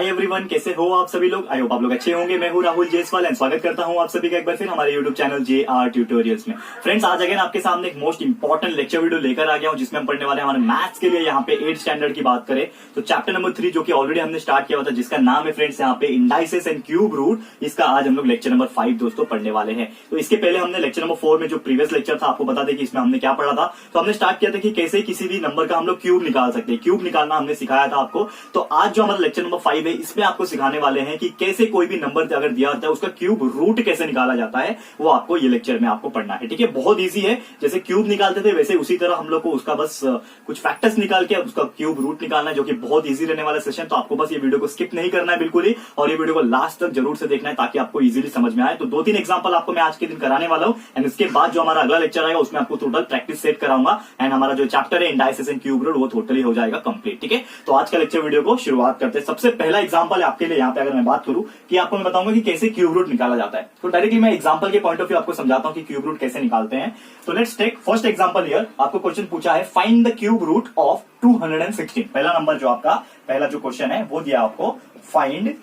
Hi everyone, कैसे हो आप सभी लोग। आई होप आप लोग अच्छे होंगे। मैं हूं राहुल जयसवाल एंड स्वागत करता हूं आप सभी का एक बार फिर हमारे यूट्यूब चैनल JR ट्यूटोरियल्स में। फ्रेंड्स, आज अगेन आपके सामने एक मोस्ट इंपॉर्टेंट लेक्चर वीडियो लेकर आ गया हूं, जिसमें हम पढ़ने वाले हैं हमारे मैथ्स के लिए यहाँ पे 8th स्टैंडर्ड की बात करें तो चैप्टर नंबर 3 जो कि ऑलरेडी हमने स्टार्ट किया हुआ था, जिसका नाम है फ्रेंड्स यहाँ पे इंडाइसेस एंड क्यूब रूट। इसका आज हम लोग लेक्चर नंबर 5 दोस्तों पढ़ने वाले हैं। तो इसके पहले हमने लेक्चर नंबर 4 में जो प्रीवियस लेक्चर था आपको बता दें कि इसमें हमने क्या पढ़ा था। तो हमने स्टार्ट किया था कि कैसे किसी भी नंबर का हम लोग क्यूब निकाल सकते हैं। क्यूब निकालना हमने सिखाया था आपको। तो आज जो हमारा लेक्चर नंबर 5 है, इसमें आपको सिखाने वाले हैं कि कैसे कोई भी नंबर अगर दिया होता है उसका क्यूब रूट कैसे निकाला जाता है, वो आपको ये लेक्चर में आपको पढ़ना है। ठीक है, बहुत इजी है। जैसे क्यूब निकालते थे वैसे उसी तरह हम लोग को उसका बस कुछ फैक्टर्स निकाल के उसका क्यूब रूट निकालना है, जो कि बहुत इजी रहने वाला सेशन। तो आपको बस ये वीडियो को स्किप नहीं करना है बिल्कुल ही, और ये वीडियो को लास्ट तक जरूर से देखना है ताकि आपको इजीली समझ में आए। तो 2-3 एग्जांपल आपको मैं आज के दिन कराने वाला हूं एंड इसके बाद जो हमारा अगला लेक्चर आएगा उसमें आपको टोटल प्रैक्टिस सेट कराऊंगा एंड हमारा जो चैप्टर है इंडाइसेस एंड क्यूब रूट वो टोटली हो जाएगा कंप्लीट। ठीक है, तो आज का लेक्चर वीडियो को शुरुआत करते हैं। सबसे पहला एग्जांपल है आपके लिए यहाँ पे, अगर मैं बात करूं कि आपको मैं बताऊंगा कि कैसे क्यूब रूट निकाला जाता है। तो डायरेक्टली मैं एग्जांपल के पॉइंट ऑफ व्यू आपको समझाता हूं कि क्यूब रूट कैसे निकालते हैं। तो let's take first example here. आपको क्वेश्चन पूछा है find the cube root of 216। पहला नंबर जो आपका पहला जो क्वेश्चन है वो दिया आपको, find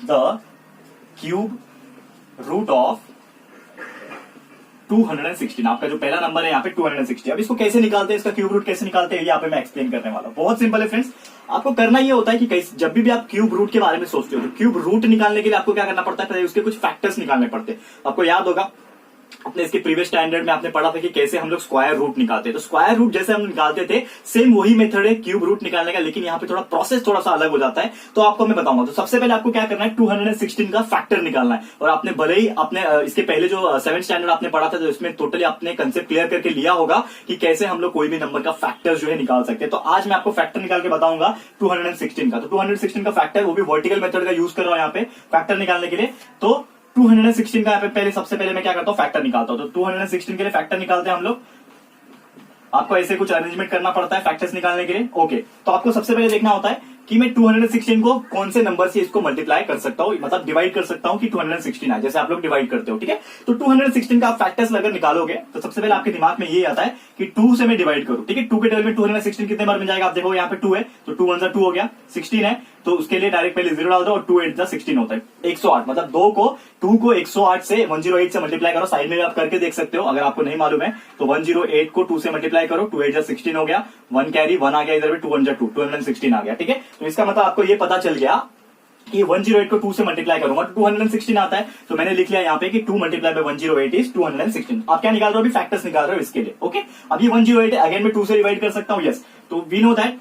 the cube root of 216। आपका जो पहला नंबर है यहाँ पे 260। अब इसको कैसे निकालते हैं, इसका क्यूब रूट कैसे निकालते हैं, यहाँ पे मैं एक्सप्लेन करने वाला हूं। बहुत सिंपल है फ्रेंड्स। आपको करना ये होता है कि जब भी आप क्यूब रूट के बारे में सोचते हो तो क्यूब रूट निकालने के लिए आपको क्या करना पड़ता है, उसके कुछ फैक्टर्स निकालने पड़ते हैं। आपको याद होगा अपने इसके प्रीवियस स्टैंडर्ड में आपने पढ़ा था कि कैसे हम लोग स्क्वायर रूट निकालते हैं। तो स्क्वायर रूट जैसे हम निकालते थे सेम वही मेथड है क्यूब रूट निकालने का, लेकिन यहाँ पे थोड़ा प्रोसेस थोड़ा सा अलग हो जाता है। तो आपको मैं बताऊंगा। तो सबसे पहले आपको क्या करना है, 216 का फैक्टर निकालना है। और आपने भले ही आपने इसके पहले जो 7th स्टैंडर्ड आपने पढ़ा था तो इसमें टोटली आपने कंसेप्ट क्लियर करके लिया होगा कि कैसे हम लोग कोई भी नंबर का फैक्टर जो है निकाल सकते हैं। तो आज मैं आपको फैक्टर निकाल के बताऊंगा 216 का। तो 216 का फैक्टर वो भी वर्टिकल मेथड का यूज कर रहा हूं यहाँ पे फैक्टर निकालने के लिए। तो 216 का यहाँ पे पहले सबसे पहले मैं क्या करता हूँ, फैक्टर निकालता हूँ। तो 216 के लिए फैक्टर निकालते हैं हम लोग। आपको ऐसे कुछ अरेंजमेंट करना पड़ता है फैक्टर्स निकालने के लिए। ओके, तो आपको सबसे पहले देखना होता है कि मैं 216 को कौन से नंबर से इसको मल्टीप्लाई कर सकता हूँ, मतलब डिवाइड कर सकता हूँ कि 216 है, जैसे आप लोग डिवाइड करते हो। ठीक है, तो 216 का आप फैक्टर्स अगर निकालोगे तो सबसे पहले आपके दिमाग में ये आता है कि 2 से मैं डिवाइड करूं। ठीक है, 2 के टेबल में 216 कितने बार मिल जाएगा, आप देखो यहाँ पे 2 है तो 2 1 2 हो गया, 16 है तो उसके लिए डायरेक्ट पहले 0 डाल दो और 2 8 16 होता है 108। मतलब 2 को 108 से 108 से मल्टीप्लाई करो। साइड में भी आप करके देख सकते हो अगर आपको नहीं मालूम है तो 108 को 2 से मल्टीप्लाई करो, 2 8 16 हो गया, 1 कैरी 1 आ गया, इधर भी 2 1 2 216 आ गया। ठीक है, तो इसका मतलब आपको ये पता चल गया कि 108 को 2 से मल्टीप्लाई करूंगा तो 216 आता है। तो मैंने लिख लिया यहाँ पे कि 2 मल्टीप्लाई बाय 108 इज 216। आप क्या निकाल रहे हो, अभी फैक्टर्स निकाल रहे हो इसके लिए। ओके, अब ये 108 अगेन मैं 2 से डिवाइड कर सकता हूँ। यस, तो वी नो दैट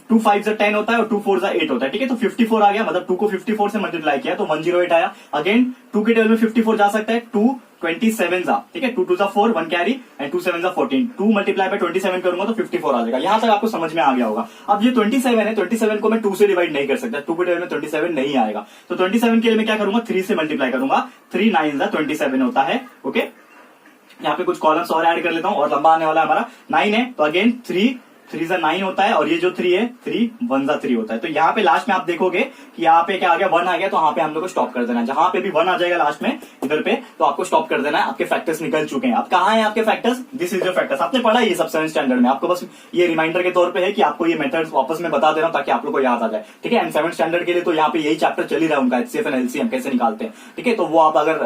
2 5 10 होता है और 2 4 8 होता है। ठीक है, तो 54 आ गया, मतलब 2 को 54 से मल्टीप्लाई किया तो 108 आया। अगेन 2 के टेबल में 54 जा सकता है, 2 27 जा। ठीक है, 2 2 4 1 कैरी एंड 2 7 14। 2 मल्टीप्लाई बाय 27 करूंगा तो 54 आ जाएगा। यहां तक आपको समझ में आ गया होगा। अब ये 27 है, 27 को मैं 2 से डिवाइड नहीं कर सकता, 2 के टेबल में 27 नहीं आएगा। तो 27 के लिए मैं क्या करूंगा, 3 से मल्टीप्लाई करूंगा, 3 9 जा 27 होता है। ओके, यहाँ पे कुछ कॉलम्स और ऐड कर लेता हूं और लंबा आने वाला हमारा 9 है तो अगेन 3 3 9 होता है और ये जो 3 है 3 1 3 होता है। तो यहाँ पे लास्ट में आप देखोगे कि यहाँ पे क्या आ गया, 1 आ गया, तो यहाँ पे हम लोग को स्टॉप कर देना है। जहां पे भी 1 आ जाएगा लास्ट में इधर पे तो आपको स्टॉप कर देना है। आपके फैक्टर्स निकल चुके हैं। अब कहाँ है आपके factors, this is your factors. आपने पढ़ा ये सब 7th स्टैंडर्ड में। आपको बस ये रिमाइंडर के तौर पे है कि आपको ये मेथड्स वापस में बता देना ताकि आप लोग को याद आ जाए। ठीक है, एंड 7th स्टैंडर्ड के लिए तो यहाँ पे यही चैप्टर चल ही रहा है उनका, HCF एंड LCM कैसे निकालते हैं। ठीक है, तो वो आप अगर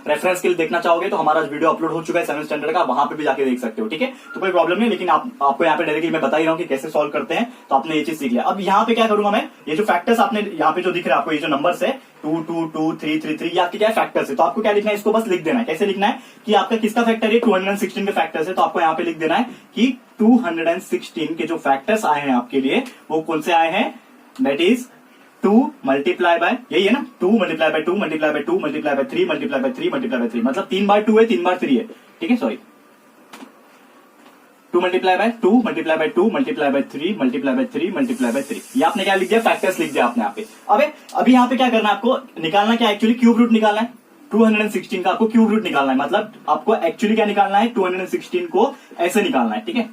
रेफरेंस के लिए देखना चाहोगे तो हमारा वीडियो अपलोड हो चुका है 7th स्टैंडर्ड का, वहां पे भी जाके देख सकते हो। ठीक है, तो कोई प्रॉब्लम नहीं, लेकिन आपको यहाँ पे डायरेक्टली मैं बता ही रहा हूँ कि कैसे सॉल्व करते हैं। तो आपने ये चीज सीख लिया। अब यहाँ पे क्या करूंगा मैं, ये जो फैक्टर्स आपने यहाँ पे जो दिख रहा है आपको, ये जो नंबर्स है 2 2 2 3 3 3, ये आपके क्या फैक्टर्स है। तो आपको क्या लिखना है, इसको बस लिख देना है। कैसे लिखना है कि आपका किसका फैक्टर है, 216 के फैक्टर्स है। तो आपको यहाँ पे लिख देना है कि 216 के जो फैक्टर्स आए हैं आपके लिए वो कौन से आए हैं, दैट इज 2 मल्टीप्लाई बाय, यही है ना, 2 multiply by 2 multiply by 2 multiply by 3 multiply by 3 multiply by 3, मतलब 3 बार 2 है 3 बार 3 है। ठीक है, sorry, 2 multiply by 2 multiply by 2 multiply by 3 multiply by 3 multiply by 3। ये आपने क्या लिख दिया, फैक्टर्स लिख दिया आपने यहाँ पे। अभी यहाँ पे क्या करना है आपको, निकालना क्या, एक्चुअली क्यूब रूट निकालना है। 216 का आपको क्यूब रूट निकालना है, मतलब आपको एक्चुअली क्या निकालना है, 216 को ऐसे निकालना है। ठीक है,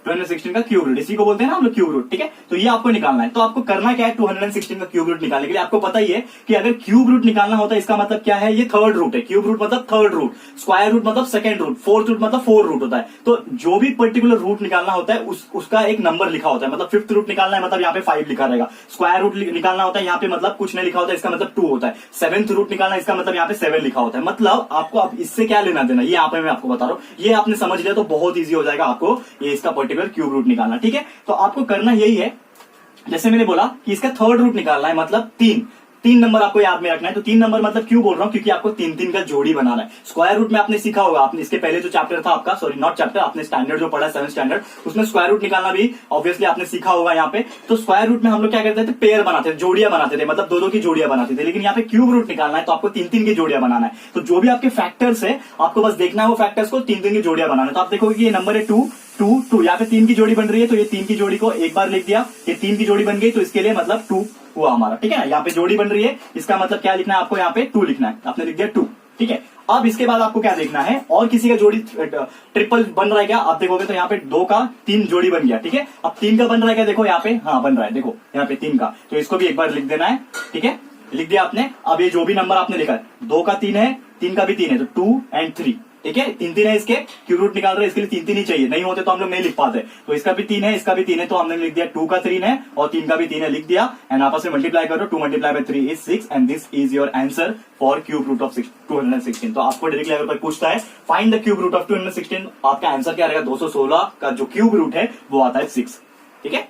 216 का क्यूब रूट, इसी को बोलते हैं ना हम लोग क्यूब रूट, ठीक है। तो ये आपको निकालना है। तो आपको करना क्या है, 216 का क्यूब रूट निकालने के लिए आपको पता ही है कि अगर क्यूब रूट निकालना होता है इसका मतलब क्या है, ये थर्ड रूट है। क्यूब रूट मतलब थर्ड रूट, स्क्वायर रूट मतलब सेकंड रूट, फोर्थ रूट मतलब फोर रूट होता है। तो जो भी पर्टिकुलर रूट निकालना होता है उसका एक नंबर लिखा होता है। मतलब फिफ्थ रूट निकालना है मतलब यहाँ पे 5 लिखा रहेगा। स्क्वायर रूट निकालना होता है यहाँ पे मतलब कुछ नहीं लिखा होता है, इसका मतलब 2 होता है। सेवेंथ रूट निकालना है इसका मतलब यहाँ पे 7 लिखा होता है। मतलब आपको अब इससे क्या लेना देना, ये यहाँ पे मैं आपको बता रहा हूँ। ये आपने समझ लिया तो बहुत ईजी हो जाएगा आपको ये इसका पर्टिकुलर क्यूब रूट निकालना, ठीक है। तो आपको करना यही है, जैसे मैंने बोला कि इसका थर्ड रूट निकालना है, मतलब 3 नंबर आपको याद में रखना है। तो 3 नंबर मतलब क्यों बोल रहा हूं, क्योंकि आपको 3 का जोड़ी बनाना है। स्क्वायर रूट में आपने सीखा होगा, आपने इसके पहले जो चैप्टर था आपका, सॉरी नॉट चैप्टर, आपने स्टैंडर्ड जो पढ़ा 7th स्टैंडर्ड, उसमें स्क्वायर रूट निकालना भी ऑब्वियसली आपने सीखा होगा यहाँ पे। तो स्क्वायर रूट में हम लोग क्या करते थे, पेयर बनाते थे, जोड़ियां बनाते थे, मतलब 2 की जोड़ियां बनाते थे। लेकिन यहाँ पे क्यूब रूट निकालना है तो आपको 3 की जोड़ियां बनाना है। तो जो भी आपके फैक्टर्स है आपको बस देखना है वो फैक्टर्स को 3 की जोड़ियां बनाना है। तो आप देखोगे कि ये नंबर है 2 2 2, यहाँ पे 3 की जोड़ी बन रही है तो ये 3 की जोड़ी को एक बार लिख दिया, ये 3 की जोड़ी बन गई तो इसके लिए मतलब 2 हुआ हमारा, ठीक है ना। यहाँ पे जोड़ी बन रही है, इसका मतलब क्या लिखना है आपको, यहाँ पे 2 लिखना है, आपने लिख दिया 2, ठीक है। अब इसके बाद आपको क्या देखना है, और किसी का जोड़ी ट्रिपल बन रहा है क्या, आप देखोगे तो यहाँ पे 2 का 3 जोड़ी बन गया, ठीक है। अब 3 का बन रहा है क्या, देखो यहाँ पे, हाँ बन रहा है, देखो यहाँ पे 3 का, तो इसको भी एक बार लिख देना है, ठीक है। लिख दिया आपने। अब ये जो भी नंबर आपने लिखा है, 2 का 3 है, 3 का भी 3 है, तो 2 और 3, ठीक है। 3 है इसके, क्यूब रूट निकाल रहे हैं, इसके लिए 3 ही चाहिए, नहीं होते तो हम लोग नहीं लिख पाते। तो इसका भी 3 है, इसका भी 3 है, तो हमने लिख दिया 2 का 3 है और 3 का भी 3 है, लिख दिया। एंड आपस में मल्टीप्लाई करो, 2 × 3 is 6 and this is your answer for cube root of 216। तो आपको डायरेक्टली अगर कोई पूछता है find the cube root of 216, आपका आंसर क्या रहेगा, 216 का जो क्यूब रूट है वो आता है 6, ठीक है।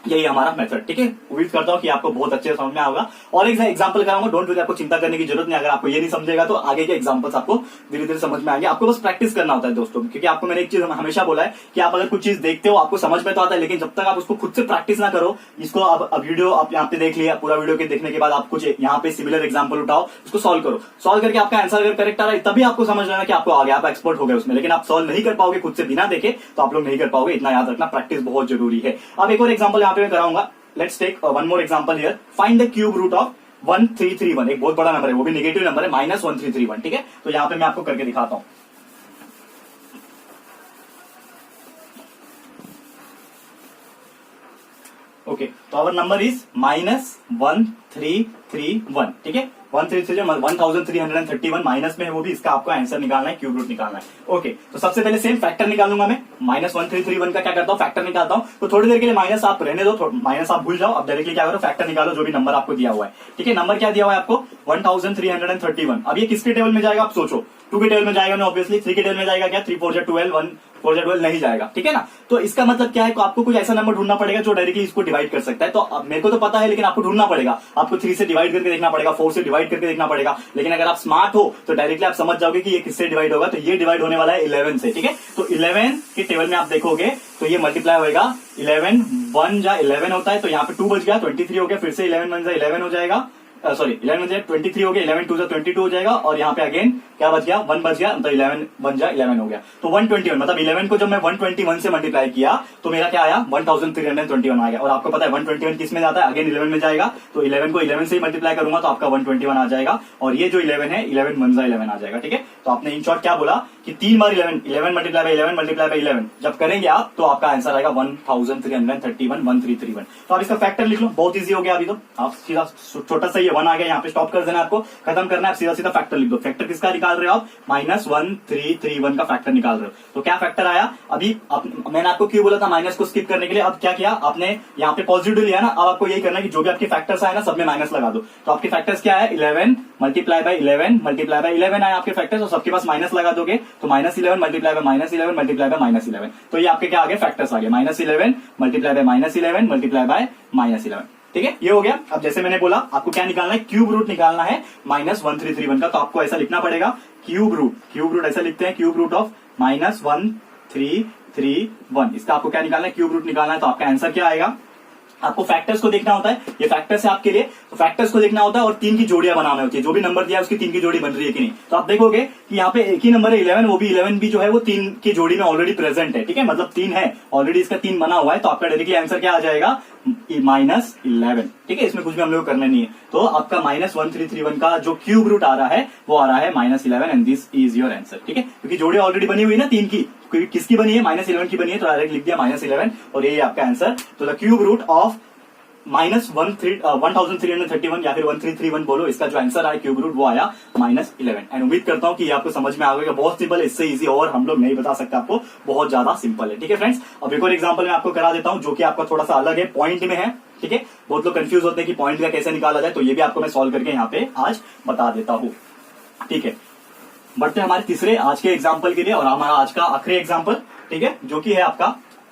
यही हमारा मेथड, ठीक है। उम्मीद करता हूं कि आपको बहुत अच्छे समझ में होगा। और एक एग्जांपल कराऊंगा, डोंट वरी, आपको चिंता करने की जरूरत नहीं। अगर आपको ये नहीं समझेगा तो आगे के एग्जांपल्स आपको धीरे धीरे समझ में आएंगे। आपको बस प्रैक्टिस करना होता है दोस्तों, क्योंकि आपको मैंने एक चीज हमेशा बोला है कि आप अगर कुछ चीज देखते हो आपको समझ में तो आता है, लेकिन जब तक आप उसको खुद से प्रैक्टिस ना करो, इसको अब वीडियो आप यहाँ पे देख लिया, पूरा वीडियो के देखने के बाद आप कुछ यहाँ पे सिमिलर एग्जाम्पल उठाओ, उसको सॉल्व करो, सॉल्व करके आपका आंसर अगर करेक्ट आ रहा है तभी आपको समझ लेना कि आपको आ गया, आप एक्सपर्ट हो गए उसमें। लेकिन आप सॉल्व नहीं कर पाओगे खुद से बिना देखे तो आप लोग नहीं कर पाओगे, इतना याद रखना, प्रैक्टिस बहुत जरूरी है। अब एक और एग्जाम्पल यहाँ पे मैं कराऊंगा। Let's take one more example here. Find the cube root of 1331. एक बहुत बड़ा नंबर है, वो भी नेगेटिव नंबर है, -1331, ठीक है। तो यहाँ पे मैं आपको करके दिखाता हूं। ओके, तो आवर नंबर इज -1331, ठीक है। 1331 माइनस में है वो भी, इसका आपको आंसर निकालना है, क्यूब रूट निकालना है। ओके, तो सबसे पहले सेम फैक्टर निकालूंगा मैं। -1331 का क्या करता हूँ, फैक्टर निकालता हूँ। तो थोड़ी देर के लिए माइनस आप रहने दो, माइनस आप भूल जाओ, अब डायरेक्टली क्या करो, फैक्टर निकालो जो भी नंबर आपको दिया हुआ है, ठीक है। नंबर क्या दिया हुआ है आपको, 1331। अब ये किसके टेबल में जाएगा आप सोचो, 2 के टेबल में जाएगा ना ऑब्वियसली, 3 के टेबल में जाएगा क्या, 3 4 12, 1 4 12 नहीं जाएगा, ठीक है ना। तो इसका मतलब क्या है, आपको कुछ ऐसा नंबर ढूंढना पड़ेगा जो डायरेक्टली इसको डिवाइड कर सकता है। तो अब मेरे को तो पता है, लेकिन आपको ढूंढना पड़ेगा, आपको 3 से डिवाइड करके देखना पड़ेगा, 4 से डिवाइड करके देखना पड़ेगा। लेकिन अगर आप स्मार्ट हो तो डायरेक्टली आप समझ जाओगे कि ये किससे डिवाइड होगा। तो ये डिवाइड होने वाला है 11 से, ठीक है। तो 11 के टेबल में आप देखोगे तो ये मल्टीप्लाई होगा, 11 1 जा 11 होता है, तो यहाँ पे 2 बच गया, 23 हो गया, फिर से 11 1 जा 11 हो जाएगा, सॉरी 11 बन 23 हो गया, 11 2 22 हो जाएगा, और यहाँ पे अगेन क्या बच गया, 1 बच गया, मतलब 11 बन जा 11 हो गया। तो 121, मतलब 11 को जब मैं 121 से मल्टीप्लाई किया तो मेरा क्या आया, 1321 आ गया। और आपको पता है 121 किस में जाता है, अगेन 11 में जाएगा, तो 11 को 11 से ही मल्टीप्लाई करूंगा तो आपका 121 आ जाएगा। और ये जो 11 है, 11 1 जा 11 आ जाएगा, ठीक है। तो आपने इन शॉर्ट क्या बोला कि 3 बार 11 मल्टीप्लाई बाय 11 मल्टीप्लाई बाय 11 जब करेंगे आप तो आपका आंसर आएगा 1331। तो आप इसका फैक्टर लिख लो, बहुत ईजी हो गया। अभी तो आप सीधा छोटा सा ये 1 आ गया, यहाँ पे स्टॉप कर देना, आपको खत्म करना है, सीधा सीधा फैक्टर लिख दो। फैक्टर किसका निकाल रहे हो आप, -1331 का फैक्टर निकाल रहे हो। तो क्या फैक्टर आया, अभी मैंने आपको क्यों बोला था माइनस को स्किप करने के लिए, अब क्या किया आपने, यहाँ पे पॉजिटिव लिया ना, अब आपको यही करना है कि जो भी आपके फैक्टर्स आए ना सब में माइनस लगा दो। तो आपके फैक्टर्स क्या है, 11 मल्टीप्लाई बाय 11 मल्टीप्लाई बाय 11 आए आपके फैक्टर्स, और सबके पास माइनस लगा दोगे तो -11 मल्टीप्लाई बाय -11 मल्टीप्लाई बाय -11। तो ये आपके क्या आ गए, फैक्टर्स आ गए, -11 मल्टीप्लाई बाय -11 मल्टीप्लाई बाय -11, ठीक है। ये हो गया। अब जैसे मैंने बोला आपको क्या निकालना है, क्यूब रूट निकालना है -1331 का। तो आपको ऐसा लिखना पड़ेगा, क्यूब रूट ऐसा लिखते हैं, क्यूब रूट ऑफ -1331। इसका आपको क्या निकालना है, क्यूब रूट निकालना है। तो आपका आंसर क्या आएगा, आपको फैक्टर्स को देखना होता है, ये फैक्टर्स है आपके लिए, तो फैक्टर्स को देखना होता है और 3 की जोड़ियां बनाना होती है। जो भी नंबर दिया है उसकी 3 की जोड़ी बन रही है कि नहीं। तो आप देखोगे कि यहाँ पे एक ही नंबर है 11, वो भी 11 भी जो है वो 3 की जोड़ी में ऑलरेडी प्रेजेंट है, ठीक है, मतलब 3 है ऑलरेडी, इसका 3 बना हुआ है। तो आपका डायरेक्टली आंसर क्या आ जाएगा, -11, ठीक है। इसमें कुछ भी हम लोग करना नहीं है। तो आपका -1331 का जो क्यूब रूट आ रहा है वो आ रहा है -11 and this is your answer, ठीक है। क्योंकि जोड़ी ऑलरेडी बनी हुई ना 3 की, किसकी बनी है, -11 की बनी है, तो डायरेक्ट लिख दिया -11 और ये आपका आंसर। तो द क्यूब रूट ऑफ -1331 या फिर 1331 बोलो, इसका जो आंसर आया क्यूब रूट वो आया -11। एंड उम्मीद करता हूं कि ये आपको समझ में आ गया। बहुत सिंपल है, इससे इजी और हम लोग नहीं बता सकते आपको, बहुत ज्यादा सिंपल है। ठीक है फ्रेंड्स, अब एक और एग्जांपल मैं आपको करा देता हूं जो कि आपका थोड़ा सा अलग है, पॉइंट में है। ठीक है, बहुत लोग कंफ्यूज होते हैं कि पॉइंट का कैसे निकाला जाए, तो ये भी आपको मैं सॉल्व करके यहाँ पे आज बता देता हूँ। ठीक है, बढ़ते हैं हमारे तीसरे आज के एग्जाम्पल के लिए और हमारा आज का आखिरी एग्जाम्पल। ठीक है, जो कि है आपका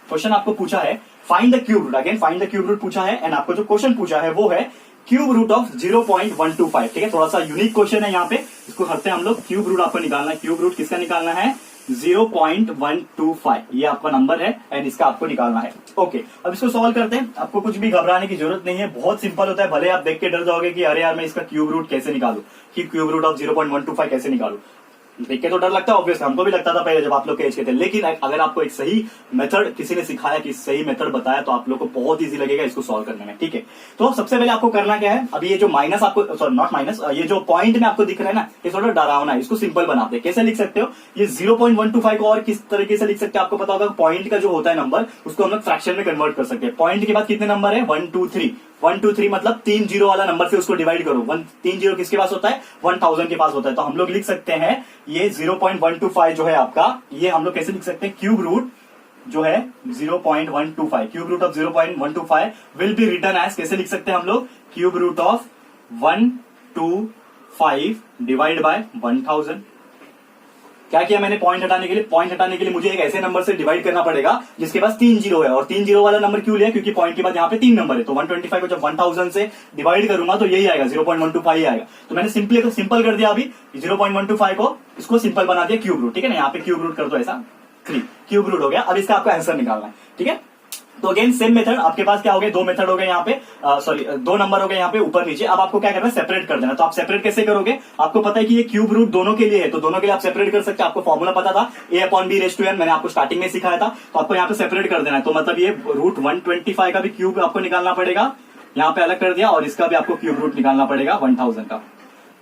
क्वेश्चन आपको पूछा है find the cube root. Again find the cube root पूछा है एंड आपको जो क्वेश्चन पूछा है वो है क्यूब रूट ऑफ 0.125। ठीक है, थोड़ा सा यूनिक क्वेश्चन है यहाँ पे, इसको करते हैं हम लोग। क्यूब रूट आपको निकालना है, क्यूब रूट किसका निकालना है, 0.125 ये आपका नंबर है एंड इसका आपको निकालना है। ओके, अब इसको सॉल्व करते हैं। आपको कुछ भी घबराने की जरूरत नहीं है, बहुत सिंपल होता है। भले आप देख के डर जाओगे कि अरे यार मैं इसका क्यूब रूट कैसे निकालू, कि क्यूब रूट ऑफ 0.125 कैसे निकालू, देख के तो डर लगता है, ऑब्वियसली हमको भी लगता था पहले जब आप लोग के एज के थे। लेकिन अगर आपको एक सही मेथड किसी ने सिखाया, कि सही मेथड बताया, तो आप लोग को बहुत इजी लगेगा इसको सॉल्व करने में। ठीक है, तो सबसे पहले आपको करना क्या है, अभी ये जो माइनस आपको, सॉरी नॉट माइनस, ये जो पॉइंट में आपको दिख रहा है ना, ये थोड़ा डरावना है, इसको सिंपल बनाते हैं। कैसे लिख सकते हो, ये 0.125 को और किस तरीके से लिख सकते हैं आपको पता होगा। पॉइंट का जो होता है नंबर, उसको हम लोग फ्रैक्शन में कन्वर्ट कर सकते हैं। पॉइंट के बाद कितने नंबर है, 1 2 3, 1 2 3 मतलब 3 जीरो वाला नंबर से उसको डिवाइड करो। 3 जीरो किसके पास होता है, 1000 के पास होता है। तो हम लोग लिख सकते हैं ये 0.125 जो है आपका, ये हम लोग कैसे लिख सकते हैं, क्यूब रूट जो है 0.125, cube root of 0.125 will be written as, कैसे लिख सकते हैं हम लोग, cube root of 125 divide by 1000। क्या किया मैंने, पॉइंट हटाने के लिए, पॉइंट हटाने के लिए मुझे एक ऐसे नंबर से डिवाइड करना पड़ेगा जिसके पास 3 जीरो है। और 3 जीरो वाला नंबर क्यों लिया, क्योंकि पॉइंट के बाद यहाँ पे 3 नंबर है। तो 125 को जब 1000 से डिवाइड करूंगा तो यही आएगा, 0.125 आएगा। तो मैंने सिंपल कर दिया अभी 0.125 को, इसको सिंपल बना दिया क्यूब रूट। ठीक है ना, यहाँ पे क्यूब रूट कर दो ऐसा, 3 क्यूब रूट हो गया। अब इसका आपको आंसर निकालना है। ठीक है, तो अगेन सेम मेथड, आपके पास क्या हो गए, 2 मेथड हो गए यहाँ पे, सॉरी 2 नंबर हो गए यहाँ पे ऊपर नीचे। अब आपको क्या करना है, सेपरेट कर देना। तो आप सेपरेट कैसे करोगे, आपको पता है कि ये क्यूब रूट दोनों के लिए है, तो दोनों के लिए आप सेपरेट कर सकते हैं। आपको फॉर्मूला पता था a/b/n, मैंने आपको स्टार्टिंग में सिखाया था। तो आपको यहाँ पे सेपरेट कर देना है। तो मतलब ये रूट 125 का भी क्यूब आपको निकालना पड़ेगा, यहाँ पे अलग कर दिया, और इसका भी आपको क्यूब रूट निकालना पड़ेगा 1000 का।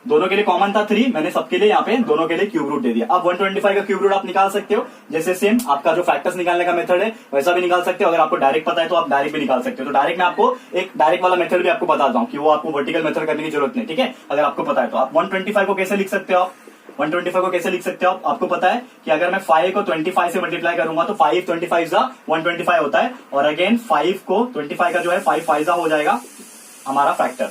दोनों के लिए कॉमन था 3, मैंने सबके लिए यहाँ पे दोनों के लिए क्यूब रूट दे दिया। अब 125 का क्यूब रूट आप निकाल सकते हो, जैसे सेम आपका जो फैक्टर्स निकालने का मेथड है वैसा भी निकाल सकते हो। अगर आपको डायरेक्ट पता है तो आप डायरेक्ट भी निकाल सकते हो। तो डायरेक्ट मैं आपको एक डायरेक्ट वाला मेथड भी आपको बताता हूँ कि वो आपको वर्टिकल मेथड करने की जरूरत नहीं। ठीक है, अगर आपको पता है तो आप 125 को कैसे लिख सकते हो, आप 125 को कैसे लिख सकते हो, आपको पता है कि अगर मैं 5 को 25 से मल्टीप्लाई करूंगा तो 5 25 125 होता है। और अगेन 5 को 25 का जो है 5 5 हो जाएगा हमारा फैक्टर,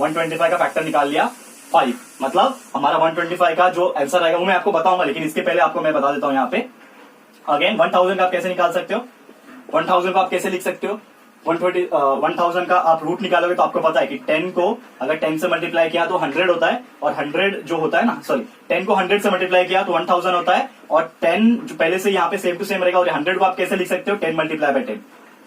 125 का फैक्टर निकाल लिया 5, मतलब हमारा 125 का जो आंसर आएगा वो मैं आपको बताऊंगा। लेकिन इसके पहले आपको मैं बता देता हूं यहाँ पे अगेन 1000 का आप कैसे निकाल सकते हो, 1000 को आप कैसे लिख सकते हो, 1000 का आप रूट निकालोगे तो आपको पता है कि 10 को अगर 10 से मल्टीप्लाई किया तो 100 होता है, और 100 जो होता है ना, सॉरी 10 को 100 से मल्टीप्लाई किया तो 1000 होता है, और 10 जो पहले से यहाँ पे सेम टू सेम रहेगा। और 100 को आप कैसे लिख सकते हो, 10 मल्टीप्लाई बाय 10।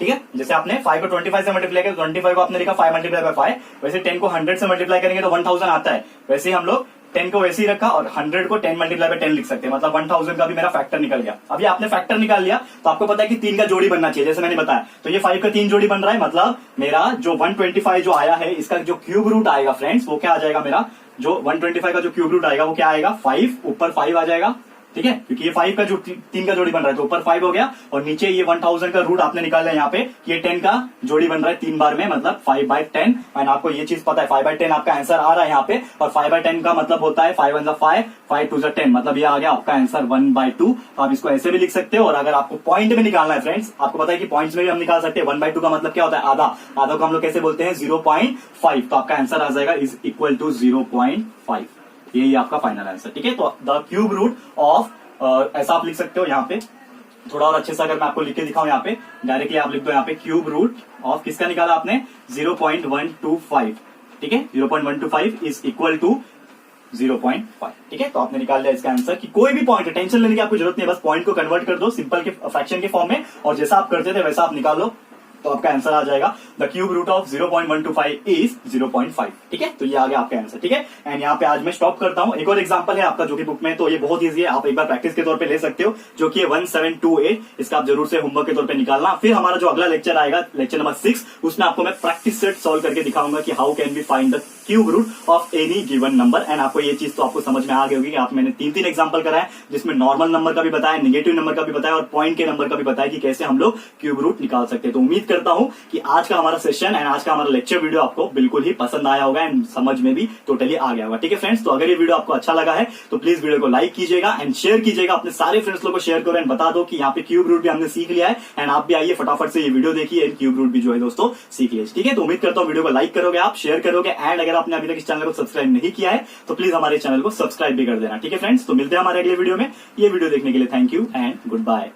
ठीक है, जैसे आपने 5 को 25 से मल्टीप्लाई किया, 25 को आपने लिखा 5 मल्टीप्लाई बाय 5, वैसे 10 को 100 से मल्टीप्लाई करेंगे तो 1000 आता है। वैसे हम लोग 10 को वैसे ही रखा और 100 को 10 मल्टीप्लाई बाय 10 लिख सकते हैं, मतलब 1000 का भी मेरा फैक्टर निकल गया। अभी आपने फैक्टर निकाल लिया तो आपको पता है कि 3 का जोड़ी बनना चाहिए, जैसे मैंने बताया। तो ये 5 का 3 जोड़ी बन रहा है, मतलब मेरा जो 125 जो आया है इसका जो क्यूब रूट आएगा फ्रेंड्स, वो क्या आ जाएगा, मेरा जो 125 का जो क्यूब रूट आएगा वो क्या आएगा, 5 ऊपर 5 आ जाएगा। ठीक है, क्योंकि ये 5 का जो 3 का जोड़ी बन रहा है तो ऊपर 5 हो गया, और नीचे ये 1000 का रूट आपने निकाला है यहाँ पे, ये 10 का जोड़ी बन रहा है 3 बार में, मतलब 5/10। एंड आपको ये चीज पता है 5/10 आपका आंसर आ रहा है यहाँ पे, और 5/10 का मतलब होता है 5 1 5, 5 2 10, मतलब ये आ गया आपका आंसर 1/2। आप इसको ऐसे भी लिख सकते हो। और अगर आपको पॉइंट में निकालना है फ्रेंड्स, आपको पता है कि पॉइंट्स में भी हम निकाल सकते हैं। 1/2 का मतलब क्या होता है, आधा, आधा को हम लोग कैसे बोलते हैं, 0.5। तो आपका आंसर आ जाएगा इज इक्वल टू 0.5। यही आपका फाइनल आंसर। ठीक है, तो द क्यूब रूट ऑफ ऐसा आप लिख सकते हो यहाँ पे, थोड़ा और अच्छे से अगर मैं आपको लिख के दिखाऊं यहाँ पे, डायरेक्टली आप लिख दो यहाँ पे क्यूब रूट ऑफ किसका निकाला आपने, 0.125। ठीक है, 0.125 इज इक्वल टू 0.5। ठीक है, तो आपने निकाल लिया इसका आंसर। कि कोई भी पॉइंट है, टेंशन लेने की आपको जरूरत नहीं है, बस पॉइंट को कन्वर्ट कर दो सिंपल के फ्रैक्शन के फॉर्म में, और जैसा आप करते थे वैसा आप निकाल लो तो आपका आंसर आ जाएगा the cube root of 0.125 is 0.5। ठीक है, तो ये आ गया आपका आंसर। ठीक है, एंड यहाँ पे आज मैं स्टॉप करता हूँ। एक और एग्जांपल है आपका जो कि बुक में, तो ये बहुत इजी है, आप एक बार प्रैक्टिस के तौर पे ले सकते हो, जो कि 1728। इसका आप जरूर से होमवर्क के तौर पे निकालना। फिर हमारा जो अगला लेक्चर आएगा, लेक्चर नंबर 6, उसमें आपको मैं प्रैक्टिस सेट सॉल्व करके दिखाऊंगा कि how can we find the cube root of any given number. And आपको ये चीज तो आपको समझ में आ गई होगी कि आप मैंने 3 एग्जांपल कराए जिसमें नॉर्मल नंबर का भी बताया, नेगेटिव नंबर का भी बताया और पॉइंट के नंबर का भी बताया कि कैसे हम लोग क्यूब रूट निकाल सकते हैं। तो उम्मीद करता हूं कि आज का हमारा सेशन एंड आज का हमारा लेक्चर वीडियो आपको बिल्कुल ही पसंद आया होगा एंड समझ में भी टोटली आ गया होगा। ठीक है फ्रेंड्स, तो अगर ये वीडियो आपको अच्छा लगा है तो प्लीज वीडियो को लाइक कीजिएगा एंड शेयर कीजिएगा, अपने सारे फ्रेंड्स लोगों को शेयर करो एंड बता दो कि यहाँ पे क्यूब रूट भी हमने सीख लिया है एंड आप भी आइए फटाफट से ये वीडियो देखिए एंड क्यूब रूट भी जो है दोस्तों सीख लीजिए। ठीक है, तो उम्मीद करता हूँ वीडियो को लाइक करोगे, आप शेयर करोगे एंड अगर आपने अभी तक इस चैनल को सब्सक्राइब नहीं किया है तो प्लीज हमारे चैनल को सब्सक्राइब भी कर देना। ठीक है फ्रेंड्स, तो मिलते हैं हमारे अगले वीडियो में। ये वीडियो देखने के लिए thank you and good bye.